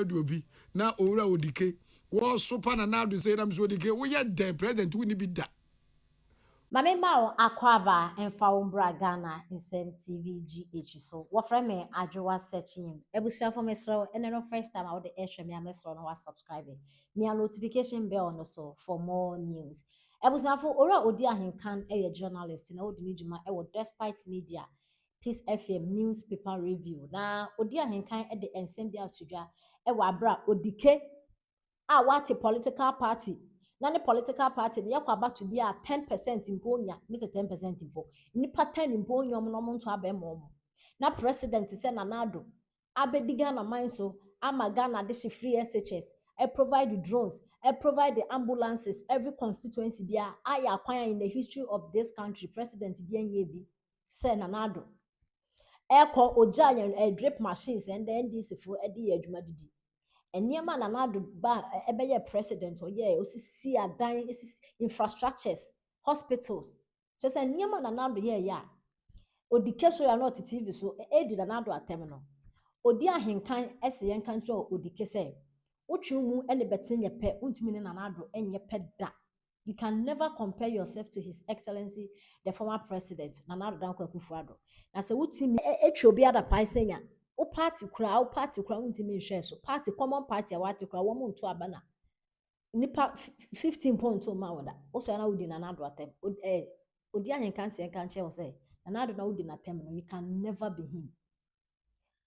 obi na owura odike wo sopa na na do say na so odike wo ye the president wo ni bi da Mame Mao Akwaba and Faumbra Ghana in Sem TV GH. So, what from me, Adjoa searching. Ebusia for Mesro, and then first time I would extra me a Mesro no was subscribing. Me a notification bell no so for more news. Ebusia for Ora Odia Hinkan, a journalist in Old Nijuma, despite media, Peace FM newspaper review. Now, Odia Hinkan at the Ensembia Tuja, Bra Odike, what a political party. Na the political party they are about to be at 10% imponya, not a 10% impo. Nipa 10 imponya no to abemo. Na president say nanado. Abediga na mine so ama Ghana this free SHS. I provide the drones, I provide the ambulances, every constituency be I acquire in the history of this country. President BNYB say nanado. Eko oja drip machines and the NDC for edi adwuma didi. Enyema na nado ba ebeye president or yeah osisi adan infrastructures hospitals just enyema na nado yeah ya odike so ya not TV so edi na nado atem no odi ahenkan ese yen kan tro odike se wotwumu ene betin ye pe untumi ne na nado enye pe da. You can never compare yourself to His Excellency the former president Nana Addo Dankwa Akufo-Addo na se wotimi etwe obi ada paisenya o party kura untimi nhwe so party common party awate kura wo muntu abana nipa 15 point o ma woda o so na wudi na Addo atem odi ahenkan se kan che wo say na Addo na wudi na tem no you can never be him.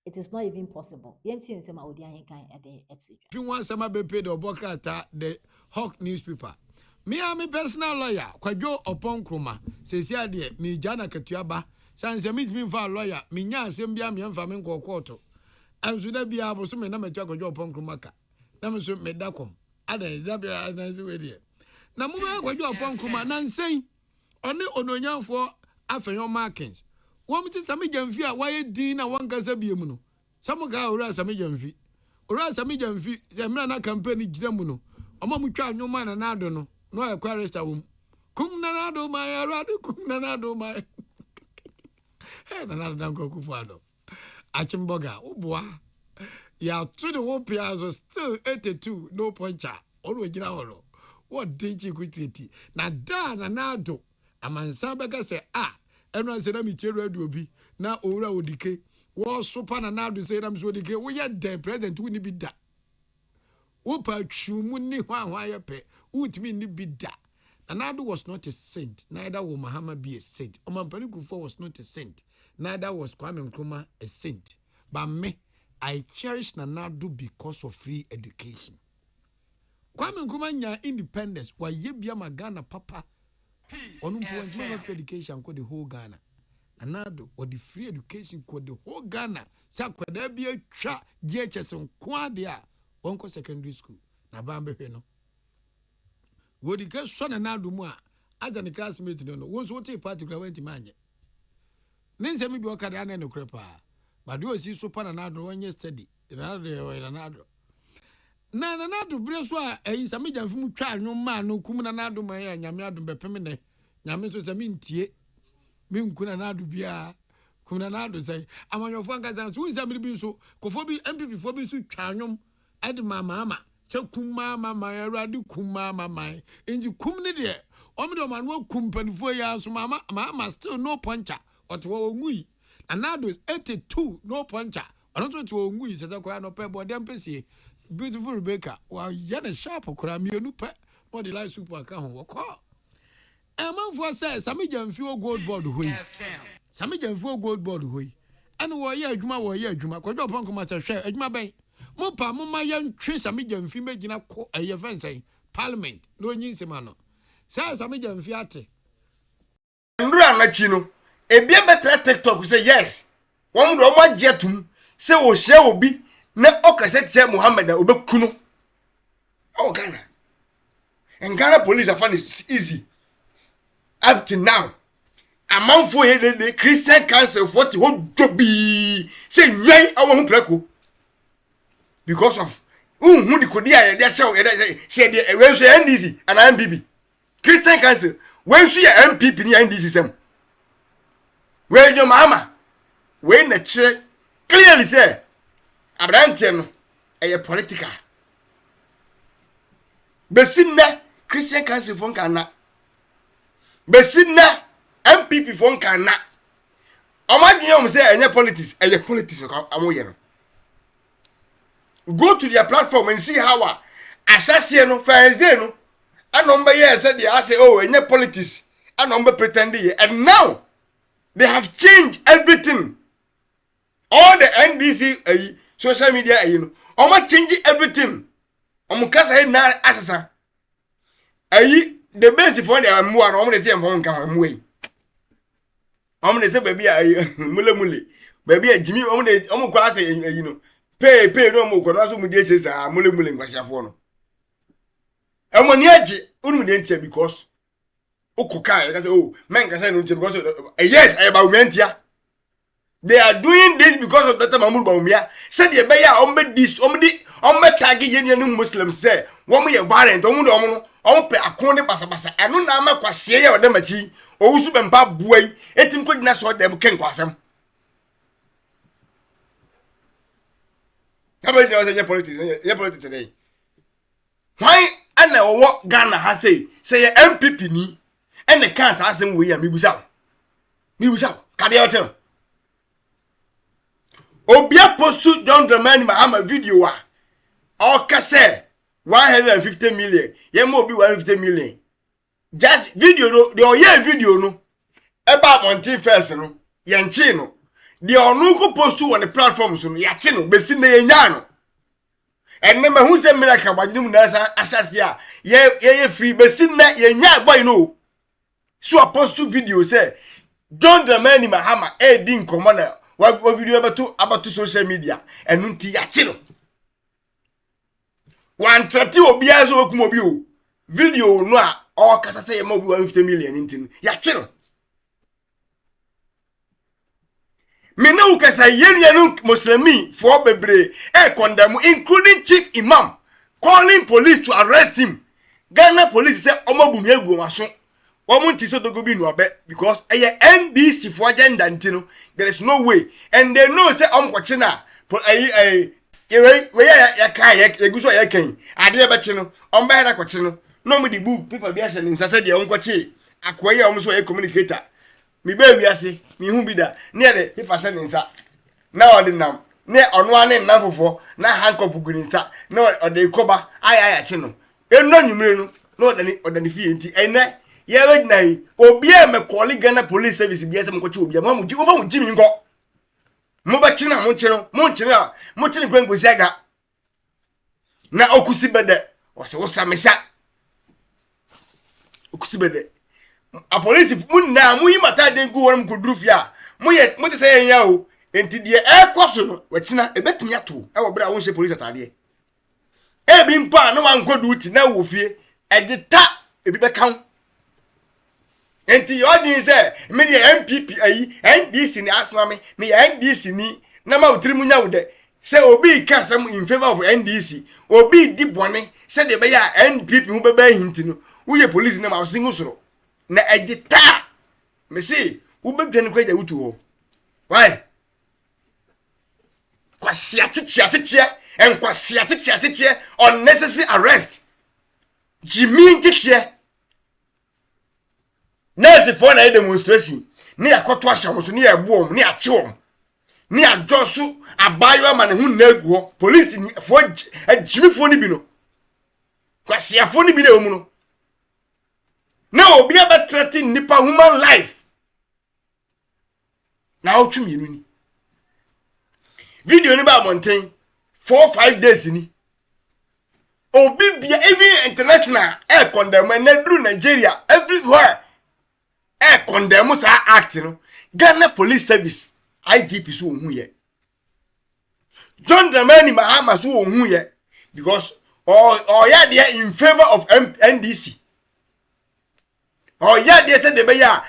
It is not even possible. Yenti nsema odi ahenkan ede etujwa if you want some be paid obokrata the Hawk newspaper me am a personal lawyer Kwadwo Oponkroma sesia de me jana katuaba sanse me fa lawyer me nya asem bia me mfa me nkokoto anso da bia aboso me na matwa Kwadwo Oponkroma ka na me so me dakom ada da bia na so we de na mo ba Kwadwo Oponkroma na nsen one ononyanfo afenyo markings wo mti same jamfi a waye din na wankasa biemu no samo ga ora same jamfi zemra na campaign giramu no omo mutwa anwoma na Addo no no e kwaresta wom kum na Addo ma ya rado kum na Addo ma he na Addo Dankwa Akufo-Addo achimboga oboa ya to the whole piazzo still 82 no puncher always gira horo what did you quit na da na Addo amansa beka say eno se na mi cheru adu obi na owura odike wo sopa na Addo say na mi so odike wo ye the president wo ni bi da wo pa twumu ni hwa ye pe utimi ni bi da. Addo was not a saint, neither will Muhammad be a saint. Omampani Kufuor was not a saint, neither was Kwame Nkrumah a saint. But me, I cherish Addo because of free education. Kwame Nkrumah nya independence wa yebia magana papa onu point free education ko the whole Ghana. Addo or the free education ko the whole Ghana. Sa kwada bia twa GHS nko ade a wonko secondary school na bambe hwe no. Wodi ke so na Addo mu a aja ne classmate no won so wote party kra wanti manye nense mi bi okada na no krepa but do si so pa na Addo wonye study na Addo na Addo bre so a eyin same jamfi mu twa anwom ma no kum na Addo ma ya nyame Addo bepem ne nyame so se mi ntie mi nku na Addo bia kum na Addo sai amanyofo anka so unsa mi bi so kofo bi MPP fo bi so twa anwom ade mama kuma mama ya radi kuma mama inji kum ni de omi do man wo kum panifo ya so mama still no puncher otwo ngui and Addo 82 no puncher ono so to ngui se kwa no pe bo dem pese beautiful Rebecca wa ya na sharp kura mienu pe no the light super aka ho wo ko emanfo say same jamfi o gold board hoi same jamfi o gold board hoi ene wo ye adwuma Kwadwo Oponkroma se hwe adwuma ben mo pa mo ma yan twe same jamfi megina ko eye fensen parliament no nyinsema no say same jamfi ate ndura na chi no ebia betra TikTok say yes won do mo ajetum say wo hye obi na okase tie Muhammad obekuno o Ghana and Ghana police are found it easy up to now among for the Christian Council 40 ho dobi say nyan awon preko because of who the could ya show say the when so NDC and MPP Christian Council when so MPP ni NDC sem where your mama when the church clearly say Abraham no political besinna Christian Council fon kana besinna MPP fon kana omadwe say enye politics amoye no go to their platform and see how asase no Thursday no anomba ye said they say oh enye politics anomba pretend and now they have changed everything. All the NDC social media you know omo change everything omo kasa na asasa the base for the amu and omo dey say am kan amu yi omo dey say baby mule baby Jimmy omo kwa say you know pay no omo kwa no so mu dey chase mule ngwasiafo no omo ni agi unu dey ntia because okuka you say oh men can say no ntia because yes I about mentia. They are doing this because of Dr. Mahmoud Bawumia. Said the beya ombe this ombe tagi yenu Muslims say womu ye violent pe akonde basa anu na ama kwasie ye odem achi owusu bempa buai etim ko gina so dem ken kwasem. Abedi was ye politics today. Why ana owo Ghana ha say ye MPP ni ene kan sa asem we ya mibusa kade hotel. Obia postu John Dramani Mahama video wa okase 150 million yema obi 150 million just video no the oye video no eba montin first no yenchi no the onu ko postu on the platforms no ya chi no besi na yenya no enne ma hu se miracle bagini mu na sa asase a ye free besi na yenya boy no so postu video say John Dramani Mahama din commander what video about social media and nunti yachino one trati obi azo okumobi o video no a o kasa say e mo bi 150 million ntin yachino me no kasa yenu muslimi for bebre condemn including chief imam calling police to arrest him. Ghana police say omabumi egu maso womunti so dogo bi no obe because NDC for agenda ntino there is no way and they know say omkwoche na we ya kan ya guso ya kan ade be che no omba ya kwache no no mu di bu people bi ahye nsa say de omkwoche akoye omso ya communicator mi ba wiase mi hu bi da ne de people ahye nsa na ordinam ne ono ane nnamfofo na handcuff guninsa na ode koba aya che no eno nwumire no na odani fie nti ene ye wegna obi e me call Ghana police service bi esem koche obi mo mu jimi nko mo ba china mo chine kwengosi aga na okusi bede o se wo samesa okusi bede a police mun na mu yimata den gu wonum ko drufia mo te say yan o enti de e koso no wa china e betumi ato e wo bra won she police atade e bi mpa na wan ko duty na wo fie e de ta e bi be kan enti yodi say me de MPP ayi NDC ni asma me NDC ni na ma utiri munya wude say obi kasam in favor of NDC obi di bone say de be ya NPP hu be hinti no wo ye police na ma singu soro na agita me see wo be dwan kwa ja wutu ho why kwasia chichia en kwasia chichia unnecessary arrest Jimmy chichia nurse for na demonstration ni akoto ahya so ni ebuom ni acheom ni adwoso abayo ma ne hu na egu ho police ni fo Jimmy fo ni bi no kwasia fo ni bi na omu no na obi aba threaten nipa human life na otwumi ni video ni ba mountain 4-5 days ni obi bia even international air condemn na dru Nigeria everywhere condemn sa act no Ghana police service IGP so hu ye John Dramani Mahama so hu ye because ya dey in favor of NDC ya dey say de be ya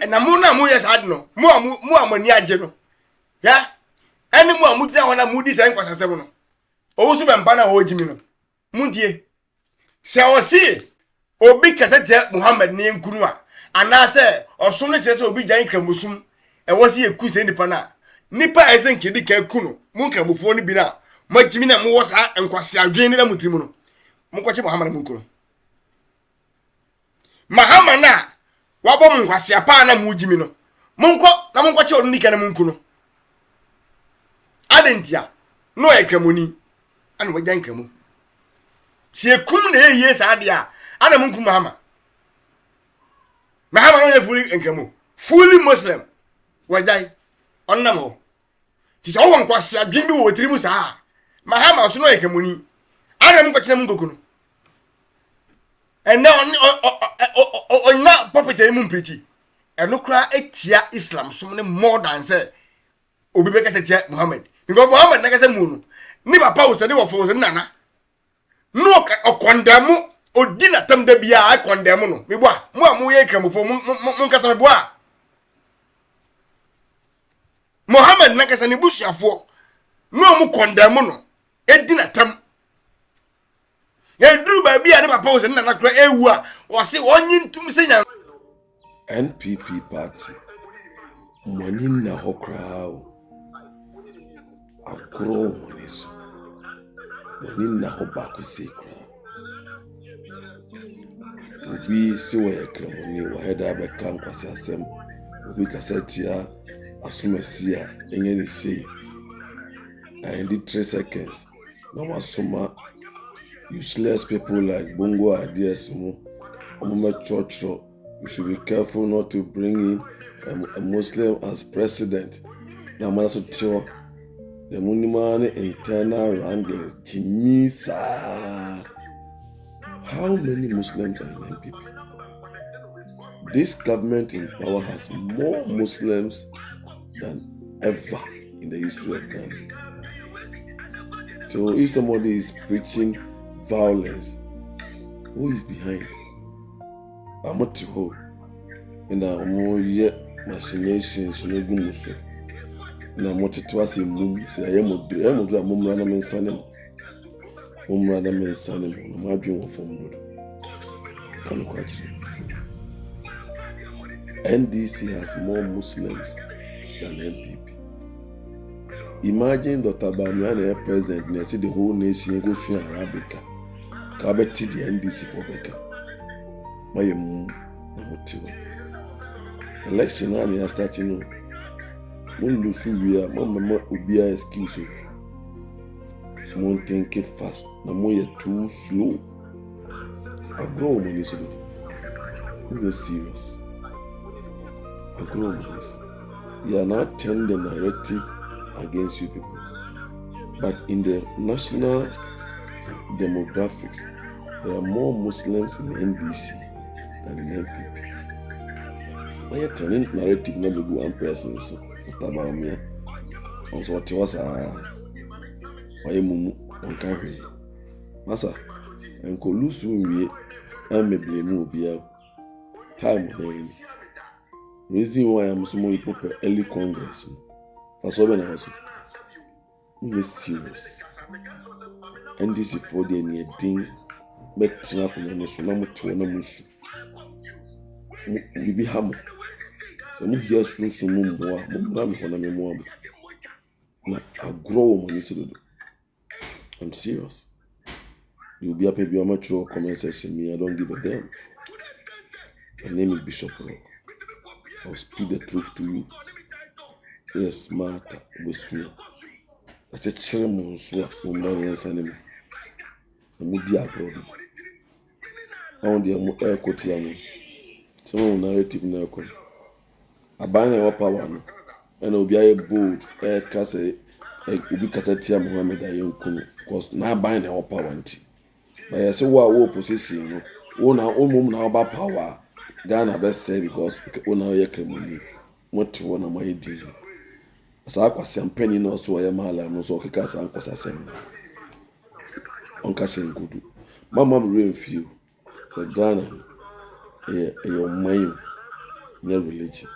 na mu yes had no mu amani age no ya eni mu amudina wana mudi say nkwasasem no owo so be mpa na ho jimi no mundie se o si obi kasete Muhammad ni nkunu a anase osum ne chese obi jan kramusum e wosi eku se nipa na nipa esen kidi ka kuno mu kramufo ni bi na Majimi na mo wo sa enkwase adwen ne mutirimu no. Mo kwache Muhammad mu nkuno. Muhammad na wabo mu nkwase apa na mu jimi no. Monko na mo kwache onu nika na mu nkuno. Adentia no ekramoni ana mo gyan kramu. Si ekum na ye sa de a ana mo nkum Muhammad. Muhammad no ye fully enkramu. Fully Muslim. Wajai onnam ho. Ti so won kwase adwen bi wo tirimu sa. Muhammad so no ekramoni. Ana mo kwache na mu nkokuno. And now on na property mu preach. And no cry etia Islam so more than say obi be kase tia Muhammad. Because Muhammad na kase mu no. Ni papa wo se ni wo fo nana. No condemn odi na tam da bia I condemn no. Me boa mo amu ye kramofo mo kase me boa. Muhammad na kase ni busuafo. No mo condemn no. Edi na tam. Yedru ba bia ne papa wo se nana kra ewu a wo se onyin tum se nya NPP party money na hokra agro money so money na hobako sekra obi se wo yekra money wo heda be kan kwase asem obi kasetia asumasia enye ni sei and the 3 seconds no masoma useless people like Bongo ideas church. We should be careful not to bring in a Muslim as president. Now, the Munimani internal wranglings. Jimisa. How many Muslims are in NPP? This government in power has more Muslims than ever in the history of Ghana. So if somebody is preaching violence, who is behind? I'm not to hold. And I'm yet machinations no gumuso. And I'm not to us in moon. Say I am a mum and son. Mumrana men son, and my being from wood. NDC has more Muslims than NPP. Imagine Dr. Bamian president, and I see the whole nation goes through Arabica. Kabeti the NDC for Becca. My motive. Election and starting. Mon Lusuria, Mamma Ubia excuse. Mon think fast. Namoya too slow. I grow money so that. It's serious. I grow money. You are not telling the narrative against you people. But in the national demographics, there are more Muslims in NDC than in NPP. Why are telling narrative not be one person so about me? Also, what was why mumu on carry? Massa, and Colusu me and me blame Ubia. Time name. Reason why I'm so more early Congress. For so many also. It's serious. NDC for the near thing. But snap in the Sunamu to an amusu. We be hammer. So, no, here's from Mumwa, Mumram, when I'm a mom. Now, I grow money to do. I'm serious. You'll be up a biometric comment section. Me, I don't give a damn. My name is Bishop Rock. I'll speak the truth to you. You're smart, with sweet. I just share my swap, Mumma, and Sanima. I'm with the agro. I want the air cotiano. Some narrative now. A banner of power, and will be a bold air cassette, Ubi Cassatia Mohammed Ayunkun, because now buying our power. But I say, what war possession, own our own woman about power. Ghana best say because own our year what to one of my deal. As I was some penny no so I am all no so kick us and cause assembly. Uncashing good. My mom real few. The Ghana your mind, your religion.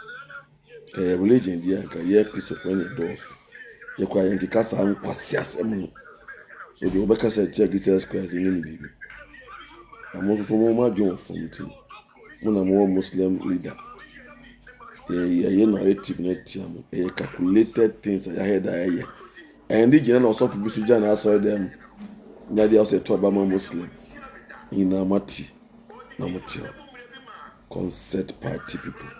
Your religion, dear, can you piece of any doors? You can get us and pass us. So the Obeka said, check Jesus Christ in any baby. I'm also from my job from team. When I'm more Muslim leader. Yeah, narrative net, calculated things I had. and the general also for Busujan, I saw them. Nadia said to Obama Muslim in Amati, Namatio, concert party people.